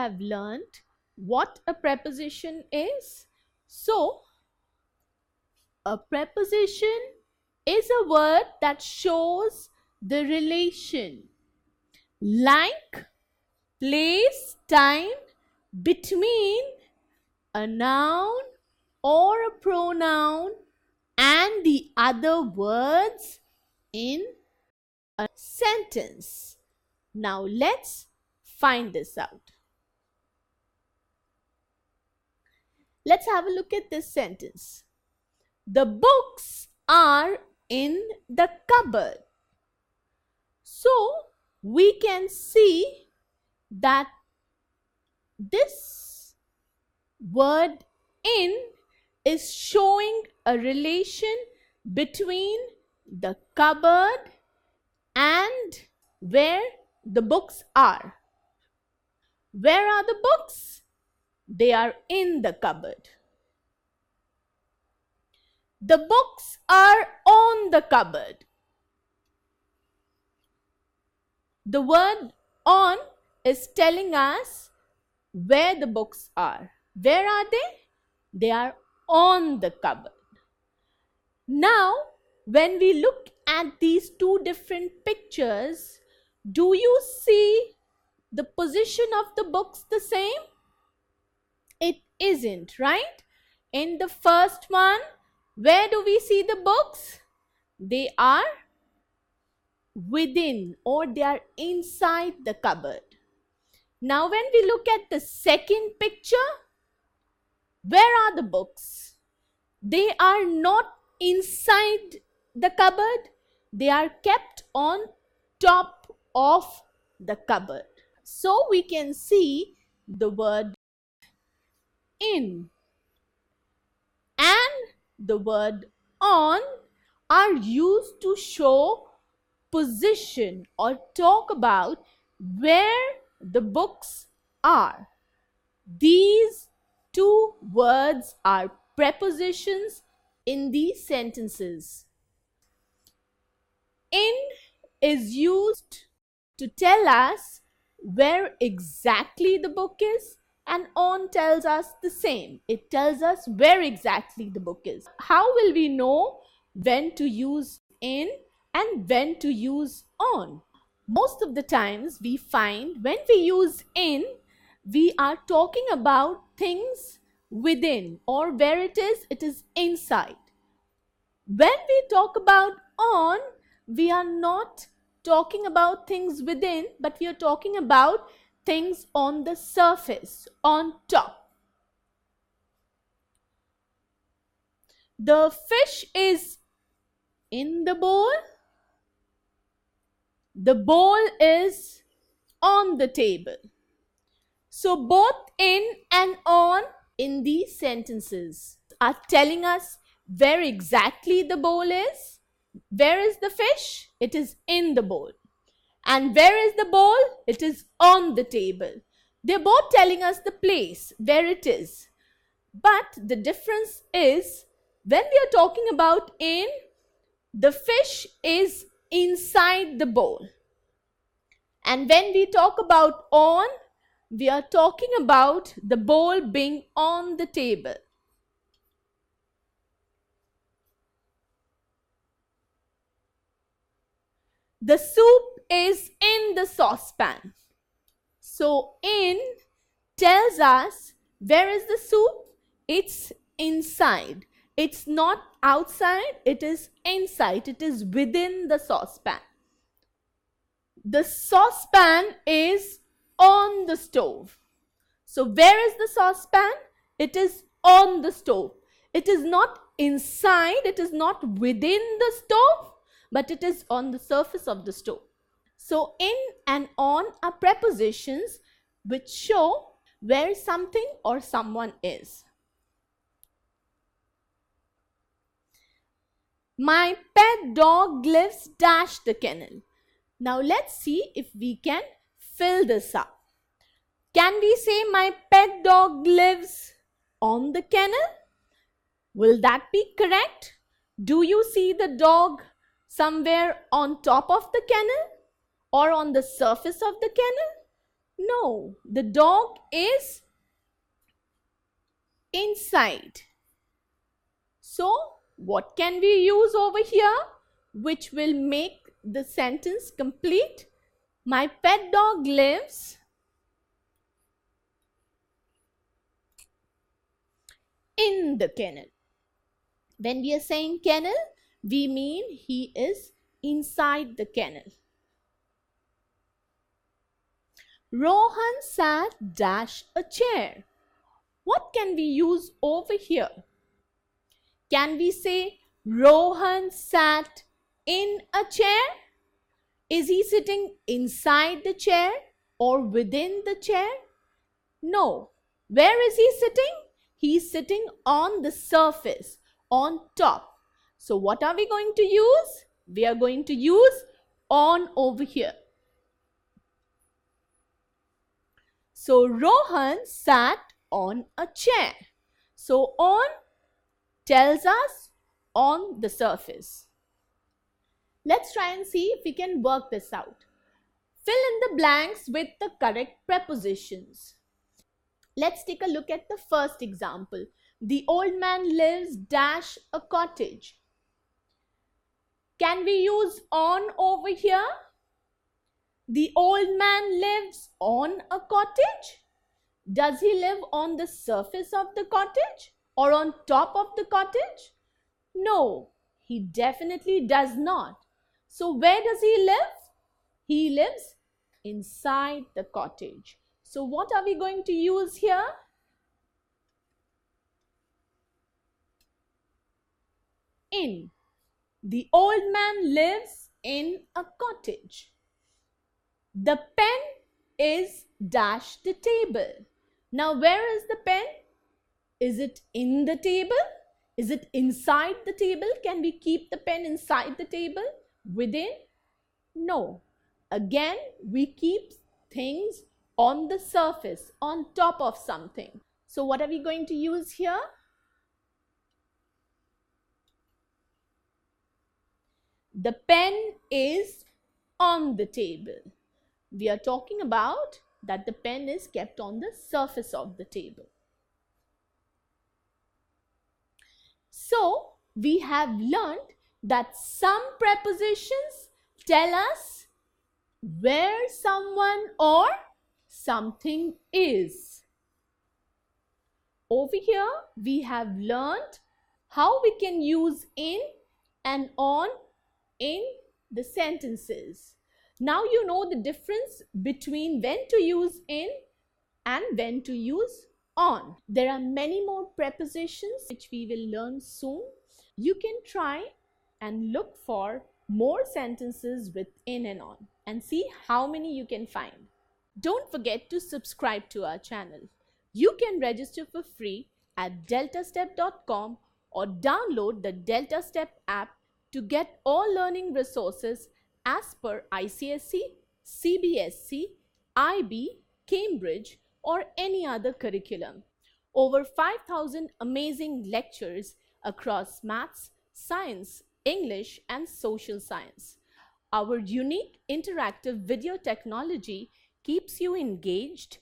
have learned what a preposition is. So, a preposition is a word that shows the relation, like place, time, between a noun or a pronoun and the other words in a sentence. Now let's find this out. Let's have a look at this sentence. The books are in the cupboard. So we can see that this word in is showing a relation between the cupboard and where the books are. Where are the books? They are in the cupboard. The books are on the cupboard. The word on is telling us where the books are. Where are they? They are on the cupboard. Now, when we look at these two different pictures, do you see the position of the books the same? It isn't, right? In the first one, where do we see the books? They are within, or they are inside the cupboard. Now, when we look at the second picture, where are the books? They are not inside the cupboard. They are kept on top of the cupboard. So we can see the word in and the word on are used to show position or talk about where the books are. These two words are prepositions in these sentences. In is used to tell us where exactly the book is, and on tells us the same. It tells us where exactly the book is. How will we know when to use in and when to use on? Most of the times we find when we use in, we are talking about things within, or where it is inside. When we talk about on, we are not talking about things within, but we are talking about things on the surface, on top. The fish is in the bowl. The bowl is on the table. So both in and on in these sentences are telling us where exactly the bowl is. Where is the fish? It is in the bowl. And where is the bowl? It is on the table. They're both telling us the place where it is. But the difference is, when we are talking about in, the fish is inside the bowl. And when we talk about on, we are talking about the bowl being on the table. The soup is in the saucepan. So in tells us where is the soup? It's inside. It's not outside, it is inside. It is within the saucepan. The saucepan is on the stove. So where is the saucepan? It is on the stove. It is not inside, it is not within the stove, but it is on the surface of the stove. So in and on are prepositions which show where something or someone is. My pet dog lives dash the kennel. Now let's see if we can fill this up. Can we say my pet dog lives on the kennel? Will that be correct? Do you see the dog somewhere on top of the kennel or on the surface of the kennel? No, the dog is inside. So, what can we use over here which will make the sentence complete? My pet dog lives in the kennel. When we are saying kennel, we mean he is inside the kennel. Rohan sat dash a chair. What can we use over here? Can we say Rohan sat in a chair? Is he sitting inside the chair or within the chair? No. Where is he sitting? He is sitting on the surface, on top. So what are we going to use? We are going to use on over here. So Rohan sat on a chair. So on tells us on the surface. Let's try and see if we can work this out. Fill in the blanks with the correct prepositions. Let's take a look at the first example. The old man lives dash a cottage. Can we use on over here? The old man lives on a cottage. Does he live on the surface of the cottage or on top of the cottage? No, he definitely does not. So where does he live? He lives inside the cottage. So what are we going to use here? In. The old man lives in a cottage. The pen is dash the table. Now where is the pen? Is it in the table? Is it inside the table? Can we keep the pen inside the table? Within? No. Again, we keep things on the surface, on top of something. So what are we going to use here? The pen is on the table. We are talking about that the pen is kept on the surface of the table. So, we have learned that some prepositions tell us where someone or something is. Over here, we have learned how we can use in and on in the sentences. Now you know the difference between when to use in and when to use on. There are many more prepositions which we will learn soon. You can try and look for more sentences with in and on and see how many you can find. Don't forget to subscribe to our channel. You can register for free at deltastep.com or download the DeltaStep app to get all learning resources as per ICSE, CBSE, IB, Cambridge or any other curriculum. Over 5,000 amazing lectures across maths, science, English and social science. Our unique interactive video technology keeps you engaged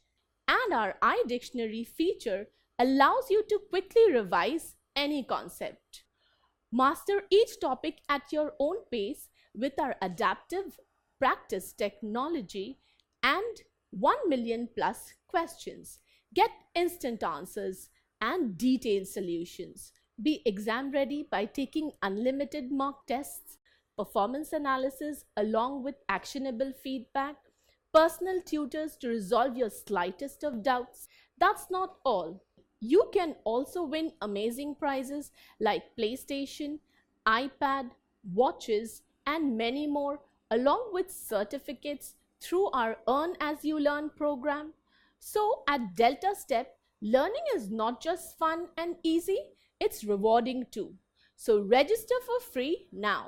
and our iDictionary feature allows you to quickly revise any concept. Master each topic at your own pace with our adaptive practice technology and 1 million plus questions. Get instant answers and detailed solutions. Be exam ready by taking unlimited mock tests, performance analysis along with actionable feedback, personal tutors to resolve your slightest of doubts. That's not all. You can also win amazing prizes like PlayStation, iPad, watches, and many more, along with certificates through our Earn As You Learn program. So at DeltaStep, learning is not just fun and easy, it's rewarding too. So register for free now.